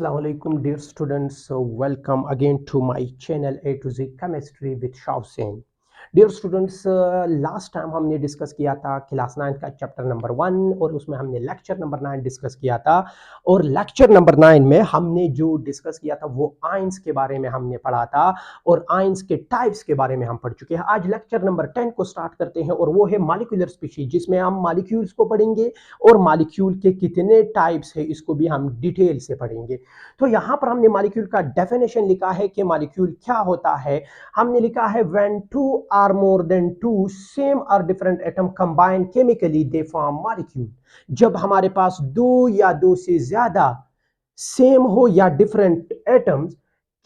Assalamu alaikum dear students. Welcome again to my channel A to Z Chemistry with Shawsen. Dear students, last time हमने discuss किया था class 9 का chapter number 1 और उसमें हमने lecture number 9 discuss किया था। और लेक्चर नंबर 9 में हमने जो डिस्कस किया था वो आयंस के बारे में हमने पढ़ा था और आयंस के टाइप्स के बारे में हम पढ़ चुके हैं। आज लेक्चर नंबर 10 को स्टार्ट करते हैं और वो है मॉलिक्यूलर स्पीशीज, जिसमें हम मॉलिक्यूल्स को पढ़ेंगे और मॉलिक्यूल के कितने टाइप्स है इसको भी हम डिटेल से पढ़ेंगे। तो यहाँ पर हमने मॉलिक्यूल का डेफिनेशन लिखा है कि मॉलिक्यूल क्या होता है। हमने लिखा है when two are more than two same or different atom combine chemically they form molecule। जब हमारे पास दो या दो से ज्यादा सेम हो या डिफरेंट एटम्स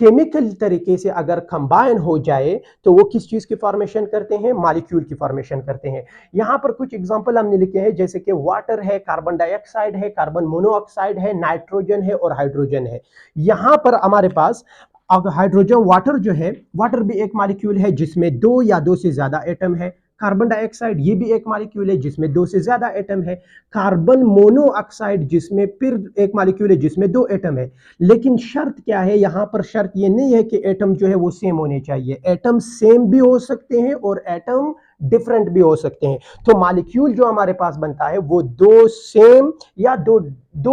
केमिकल तरीके से अगर कंबाइन हो जाए तो वो किस चीज की फॉर्मेशन करते हैं, मॉलिक्यूल की फॉर्मेशन करते हैं। यहां पर कुछ एग्जांपल हमने लिखे हैं, जैसे कि वाटर है, कार्बन डाइऑक्साइड है, कार्बन मोनोऑक्साइड है, नाइट्रोजन है और हाइड्रोजन है। यहां पर हमारे पास अब हाइड्रोजन वाटर जो है, वाटर भी एक मॉलिक्यूल है जिसमें दो या दो से ज्यादा एटम है। कार्बन डाइऑक्साइड ये भी एक मॉलिक्यूल है जिसमें दो से ज्यादा एटम है। कार्बन मोनोऑक्साइड जिसमें फिर एक मॉलिक्यूल है जिसमें दो एटम है। लेकिन शर्त क्या है, यहां पर शर्त ये नहीं है कि एटम जो है वो सेम होने चाहिए। एटम सेम भी हो सकते हैं और एटम डिफरेंट भी हो सकते हैं। तो मॉलिक्यूल जो हमारे पास बनता है वो दो सेम या दो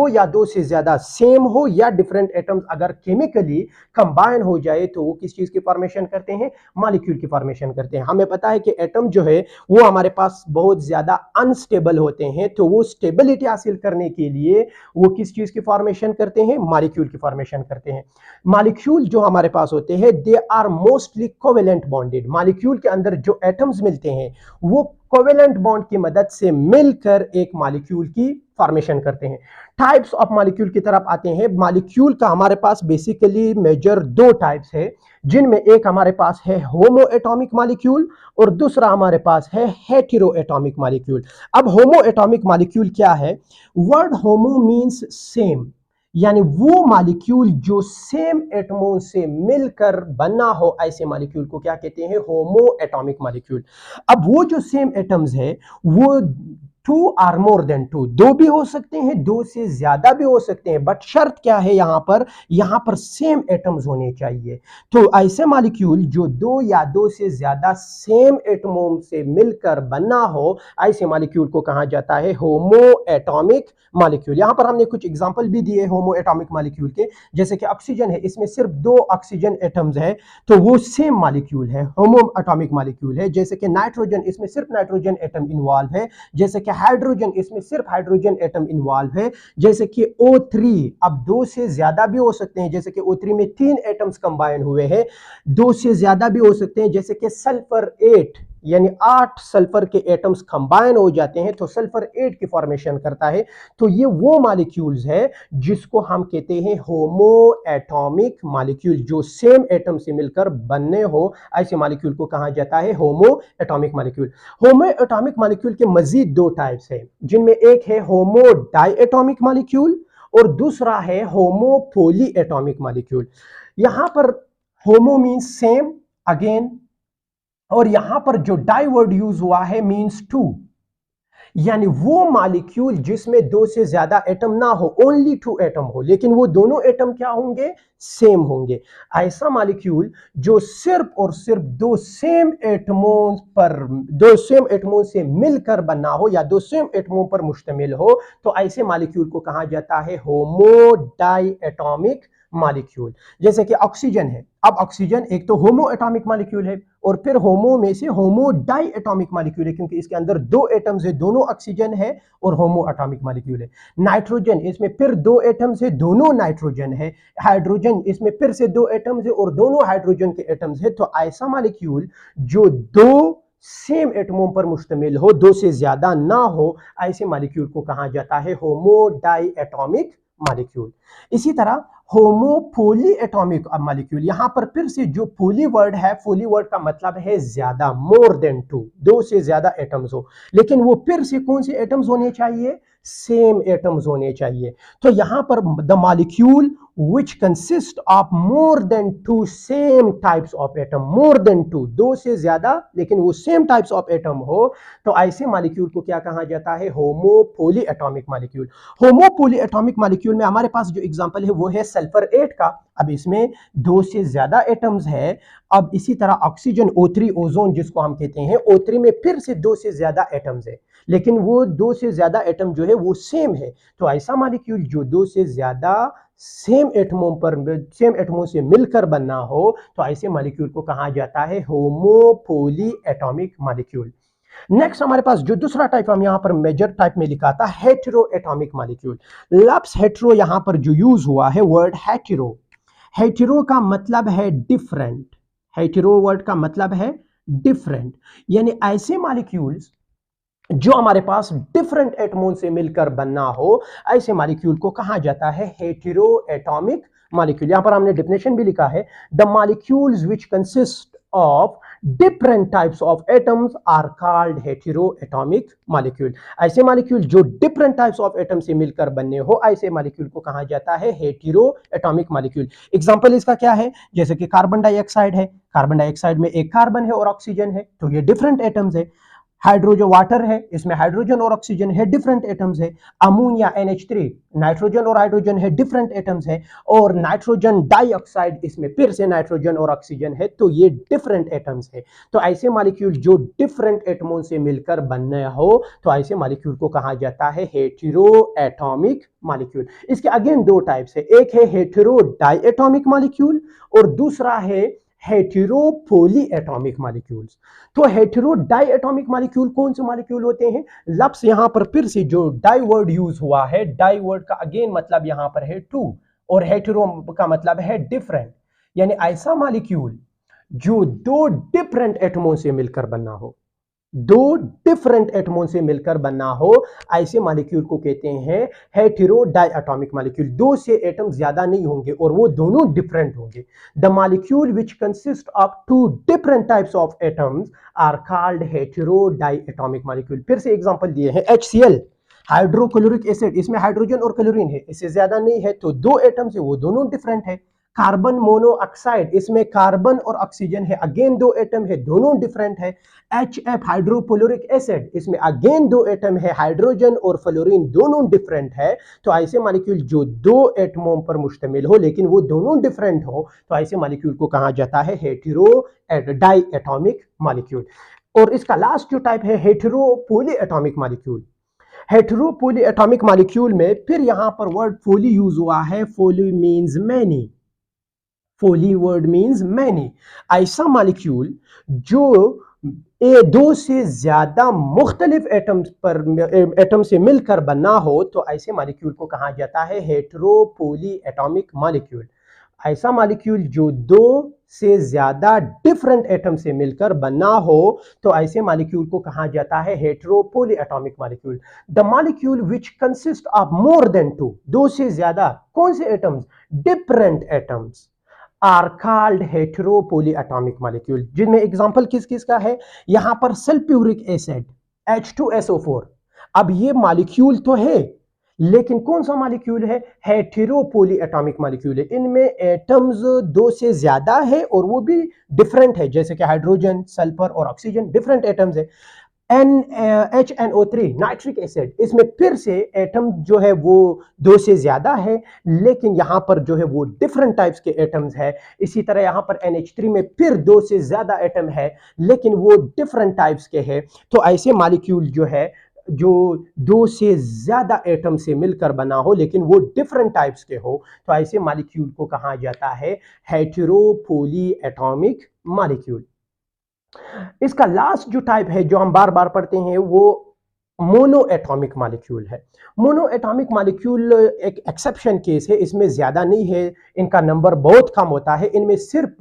या दो से ज्यादा सेम हो या डिफरेंट एटम्स अगर केमिकली कंबाइन हो जाए तो वो किस चीज की फॉर्मेशन करते हैं, मॉलिक्यूल की फॉर्मेशन करते हैं। हमें पता है कि एटम जो है वो हमारे पास बहुत ज्यादा अनस्टेबल होते हैं, तो वो स्टेबिलिटी हासिल करने के लिए वो किस चीज की फॉर्मेशन करते हैं, मॉलिक्यूल की फॉर्मेशन करते हैं। मॉलिक्यूल जो हमारे पास होते हैं they are mostly covalent bonded. Molecule के अंदर जो एटम्स मिलते हैं वो कोवेलेंट बॉन्ड की मदद से मिलकर एक मॉलिक्यूल की फॉर्मेशन करते हैं। टाइप्स ऑफ मॉलिक्यूल की तरफ आते हैं। मॉलिक्यूल का हमारे पास बेसिकली मेजर दो टाइप्स है, जिनमें एक हमारे पास है होमो एटॉमिक मॉलिक्यूल और दूसरा हमारे पास है हेटेरो एटॉमिक मॉलिक्यूल। अब होमो एटॉमिक मॉलिक्यूल क्या है? वर्ड होमो मींस सेम, यानी वो मॉलिक्यूल जो सेम एटमों से मिलकर बना हो, ऐसे मॉलिक्यूल को क्या कहते हैं, होमो एटॉमिक मॉलिक्यूल। अब वो जो सेम एटम्स है वो two or more than two, दो भी हो सकते हैं, दो से ज्यादा भी हो सकते हैं, बट शर्त क्या है यहां पर सेम एटम्स होने चाहिए। तो ऐसे मॉलिक्यूल जो दो या दो से ज्यादा सेम एटमों से मिलकर बना हो, ऐसे मॉलिक्यूल को कहा जाता है होमो एटॉमिक मॉलिक्यूल। यहां पर हमने कुछ एग्जांपल भी दिए होमो एटॉमिक मॉलिक्यूल के, जैसे कि ऑक्सीजन है, इसमें सिर्फ दो ऑक्सीजन एटम्स है तो वो सेम मॉलिक्यूल है, होमो एटॉमिक मॉलिक्यूल है। जैसे कि नाइट्रोजन, इसमें सिर्फ नाइट्रोजन एटम इन्वॉल्व है। जैसे कि हाइड्रोजन, इसमें सिर्फ हाइड्रोजन एटम इन्वॉल्व है। जैसे कि O3, अब दो से ज्यादा भी हो सकते हैं, जैसे कि O3 में 3 एटम्स कंबाइन हुए हैं, दो से ज्यादा भी हो सकते हैं। जैसे कि सल्फर 8, यानी 8 सल्फर के एटम्स कंबाइन हो जाते हैं तो सल्फर 8 की फॉर्मेशन करता है। तो ये वो मॉलिक्यूल्स है जिसको हम कहते हैं होमो एटॉमिक मॉलिक्यूल, जो सेम एटम से मिलकर बनने हो, ऐसे मॉलिक्यूल को कहा जाता है होमो एटॉमिक मॉलिक्यूल। होमो एटॉमिक मॉलिक्यूल के मजीद दो टाइप्स है, जिनमें एक है होमो डाई एटॉमिक मॉलिक्यूल और दूसरा है होमो पॉली एटॉमिक मॉलिक्यूल। यहां पर होमो मींस सेम अगेन, और यहां पर जो डाई वर्ड यूज हुआ है मींस टू, यानी वो मॉलिक्यूल जिसमें दो से ज्यादा एटम ना हो, ओनली 2 एटम हो, लेकिन वो दोनों एटम क्या होंगे, सेम होंगे। ऐसा मॉलिक्यूल जो सिर्फ और सिर्फ दो सेम एटमों से मिलकर बना हो या दो सेम एटमों पर मुश्तमिल हो, तो ऐसे मॉलिक्यूल को कहा जाता है होमो डाई एटॉमिक मॉलिक्यूल। जैसे कि ऑक्सीजन है, अब ऑक्सीजन एक तो होमो एटॉमिक मॉलिक्यूल है और फिर होमो में से होमो डाई एटॉमिक मॉलिक्यूल है, क्योंकि इसके अंदर दो एटम्स है, दोनों ऑक्सीजन है और होमो एटॉमिक मॉलिक्यूल है। नाइट्रोजन, इसमें फिर दो एटम्स है, दोनों नाइट्रोजन है। हाइड्रोजन, इसमें फिर से दो एटम्स है और दोनों हाइड्रोजन के एटम्स है। तो ऐसा मॉलिक्यूल जो दो सेम एटमों पर मुश्तमिल हो, दो से ज्यादा ना हो, ऐसे मॉलिक्यूल को कहा जाता है होमो डाई एटॉमिक मॉलिक्यूल। इसी तरह होमो पॉली एटॉमिक मॉलिक्यूल, यहां पर फिर से जो पॉली वर्ड है, पॉली वर्ड का मतलब है ज्यादा, मोर देन टू, दो से ज्यादा एटम्स हो, लेकिन वो फिर से कौन से एटम्स होने चाहिए, सेम एटम्स होने चाहिए। तो यहां पर the molecule which consist of more than two same types of atom, more than two, दो से ज्यादा लेकिन वो सेम टाइप्स ऑफ एटम हो, तो ऐसे मॉलिक्यूल को क्या कहा जाता है? होमोपोली एटॉमिक मॉलिक्यूल। होमोपोली एटॉमिक मॉलिक्यूल में हमारे पास जो एग्जांपल है वो है सल्फर 8 का। अब इसमें दो से ज्यादा एटम्स है। अब इसी तरह ऑक्सीजन O3 ओजोन जिसको हम कहते हैं, O3 में फिर से दो से ज्यादा एटम्स है, लेकिन वो दो से ज्यादा एटम जो है वो सेम है। तो ऐसा मॉलिक्यूल जो दो से ज्यादा सेम एटमों से मिलकर बनना हो, तो ऐसे मॉलिक्यूल को कहा जाता है होमोपोली एटॉमिक मॉलिक्यूल। नेक्स्ट हमारे पास जो दूसरा टाइप हम यहां पर मेजर टाइप में लिखा था, हेटेरो एटॉमिक मॉलिक्यूल। लफ्ज हेटेरो यहां पर जो यूज हुआ है, वर्ड हेटेरो, हेटेरो का मतलब है डिफरेंट। हेटेरो वर्ड का मतलब है डिफरेंट, यानी ऐसे मॉलिक्यूल्स जो हमारे पास डिफरेंट एटमों से मिलकर बनना हो, ऐसे मॉलिक्यूल को कहा जाता है हेटेरो एटॉमिक मॉलिक्यूल। यहां पर हमने डेफिनेशन भी लिखा है, the molecules which consist of different types of atoms are called heteroatomic molecule. ऐसे मॉलिक्यूल जो डिफरेंट टाइप्स ऑफ एटम से मिलकर बनने हो, ऐसे मॉलिक्यूल को कहा जाता है हेटेरो एटॉमिक मॉलिक्यूल। एग्जांपल इसका क्या है? जैसे कि कार्बन डाइऑक्साइड है, कार्बन डाइऑक्साइड में एक कार्बन है और ऑक्सीजन है, तो ये डिफरेंट एटम्स है। हाइड्रोजन वाटर है, इसमें हाइड्रोजन और ऑक्सीजन है, डिफरेंट एटम्स है। अमोनिया NH3, नाइट्रोजन और हाइड्रोजन है, डिफरेंट एटम्स है। और नाइट्रोजन डाइऑक्साइड, इसमें फिर से नाइट्रोजन और ऑक्सीजन है, तो ये डिफरेंट एटम्स है। तो ऐसे मॉलिक्यूल जो डिफरेंट एटमों से मिलकर बनना हो, तो ऐसे मॉलिक्यूल को कहा जाता है हेटेरो एटॉमिक मॉलिक्यूल। इसके अगेन दो टाइप्स है, एक है हेटेरो डाइएटॉमिक मॉलिक्यूल और दूसरा है हेटेरो पॉली एटॉमिक मॉलिक्यूल्स। तो हेटेरो डाइएटॉमिक मॉलिक्यूल कौन से मॉलिक्यूल होते हैं? लफ्ज यहां पर फिर से जो डाई वर्ड यूज हुआ है, डाई वर्ड का अगेन मतलब यहां पर है टू, और हेटेरो का मतलब है डिफरेंट, यानी ऐसा मॉलिक्यूल जो दो डिफरेंट एटमों से मिलकर बनना हो, दो डिफरेंट एटमों से मिलकर बनना हो, ऐसे मॉलिक्यूल को कहते हैं हेटेरो डाइएटॉमिक मॉलिक्यूल। दो से एटम ज्यादा नहीं होंगे और वो दोनों डिफरेंट होंगे। The molecule which consist of two different types of atoms are called heterodiatomic molecule. फिर से एग्जांपल दिए हैं, HCl हाइड्रोक्लोरिक एसिड, इसमें हाइड्रोजन और क्लोरीन है, इससे ज्यादा नहीं है, तो दो एटम्स है वो दोनों डिफरेंट है। कार्बन मोनोऑक्साइड, इसमें कार्बन और ऑक्सीजन है, अगेन दो एटम है, दोनों डिफरेंट है। HF हाइड्रोक्लोरिक एसिड, इसमें अगेन दो एटम है, हाइड्रोजन और फ्लोरीन दोनों डिफरेंट है। तो ऐसे मॉलिक्यूल जो दो एटमों पर मुश्तमिल हो लेकिन वो दोनों डिफरेंट हो, तो ऐसे मॉलिक्यूल को कहा जाता है हेटेरो डाइएटॉमिक मॉलिक्यूल। और इसका लास्ट जो टाइप है hetero poly atomic molecule. Hetero poly atomic molecule में फिर यहां पर वर्ड पॉली यूज हुआ है, poly means many, poly word means many. ऐसा मॉलिक्यूल जो दो से ज्यादा मुख्तलिफ एटम से मिलकर बना हो, तो ऐसे मॉलिक्यूल को कहा जाता है हेटेरो पॉली एटॉमिक मॉलिक्यूल। ऐसा मॉलिक्यूल जो दो से ज्यादा डिफरेंट एटम से मिलकर बना हो, तो ऐसे मॉलिक्यूल को कहा जाता है hetero poly atomic molecule. The molecule which consist of more than two, दो से ज्यादा कौन से atoms? Different atoms are called hetero poly atomic molecule. जिनमें एग्जांपल किस किस का है? यहां पर सल्फ्यूरिक एसिड H2SO4। अब ये मॉलिक्यूल तो है, लेकिन कौन सा मॉलिक्यूल है? हेटेरो पॉली एटॉमिक मॉलिक्यूल है। इनमें एटम्स दो से ज्यादा है और वो भी डिफरेंट है, जैसे कि हाइड्रोजन, सल्फर और ऑक्सीजन डिफरेंट एटम्स है। HNO3 नाइट्रिक एसिड, इसमें फिर से एटम जो है वो दो से ज्यादा है, लेकिन यहां पर जो है वो डिफरेंट टाइप्स के एटम्स है। इसी तरह यहां पर NH3 में फिर दो से ज्यादा एटम है, लेकिन वो डिफरेंट टाइप्स के है। तो ऐसे मॉलिक्यूल जो है जो दो से ज्यादा एटम से मिलकर बना हो लेकिन वो डिफरेंट टाइप्स के हो, तो ऐसे मॉलिक्यूल को कहा जाता है हेटेरो पॉली एटॉमिक मॉलिक्यूल। इसका लास्ट जो टाइप है जो हम बार बार पढ़ते हैं वो मोनो एटॉमिक मॉलिक्यूल है। मोनो एटॉमिक मॉलिक्यूल एक एक्सेप्शन केस है, इसमें ज्यादा नहीं है, इनका नंबर बहुत कम होता है। इनमें सिर्फ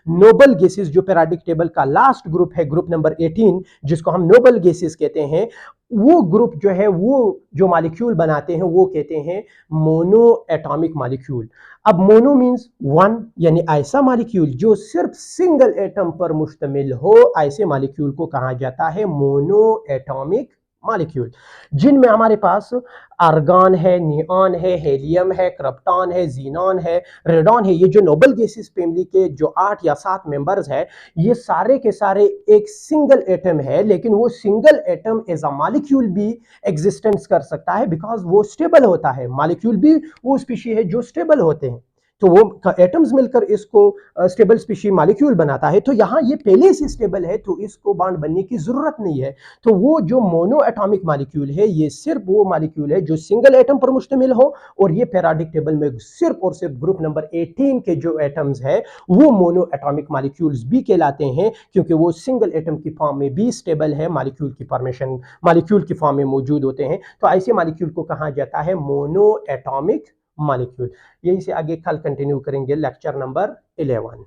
नोबल गैसेस जो पेरियोडिक टेबल का लास्ट ग्रुप है, ग्रुप नंबर 18, जिसको हम नोबल गैसेस कहते हैं, वो ग्रुप जो है वो जो मॉलिक्यूल बनाते हैं वो कहते हैं मोनो एटॉमिक मॉलिक्यूल। अब मोनो मींस वन, यानी ऐसा मॉलिक्यूल जो सिर्फ सिंगल एटम पर मुश्तमिल हो, ऐसे मॉलिक्यूल को कहा जाता है मोनो एटॉमिक मॉलिक्यूल, जिनमें हमारे पास आर्गन है, नियॉन है, हेलियम है, क्रिप्टॉन है, जीनॉन है, रेडॉन है। ये जो नोबल गैसेस फैमिली के जो 8 या 7 मेंबर्स हैं, ये सारे के सारे एक सिंगल एटम है, लेकिन वो single atom as a molecule भी एग्जिस्टेंस कर सकता है, बिकॉज वो स्टेबल होता है। मॉलिक्यूल भी वो स्पीशी है जो स्टेबल होते हैं, तो वो एटम्स मिलकर इसको स्टेबल स्पीशी मॉलिक्यूल बनाता है। तो यहाँ ये पहले से स्टेबल है, तो इसको बॉन्ड बनने की जरूरत नहीं है। तो वो जो मोनो एटॉमिक मॉलिक्यूल है, ये सिर्फ वो मॉलिक्यूल है जो सिंगल एटम पर मुश्तमिल हो, और ये पेरियोडिक टेबल में सिर्फ और सिर्फ ग्रुप नंबर 18 के जो एटम्स है वो मोनो एटॉमिक मॉलिक्यूल्स भी कहलाते हैं, क्योंकि वो सिंगल एटम की फॉर्म में भी स्टेबल है, मॉलिक्यूल की फॉर्मेशन मॉलिक्यूल की फॉर्म में मौजूद होते हैं। तो ऐसे मॉलिक्यूल को कहा जाता है मोनो एटॉमिक मॉलिक्यूल। यही से आगे कल कंटिन्यू करेंगे लेक्चर नंबर 11।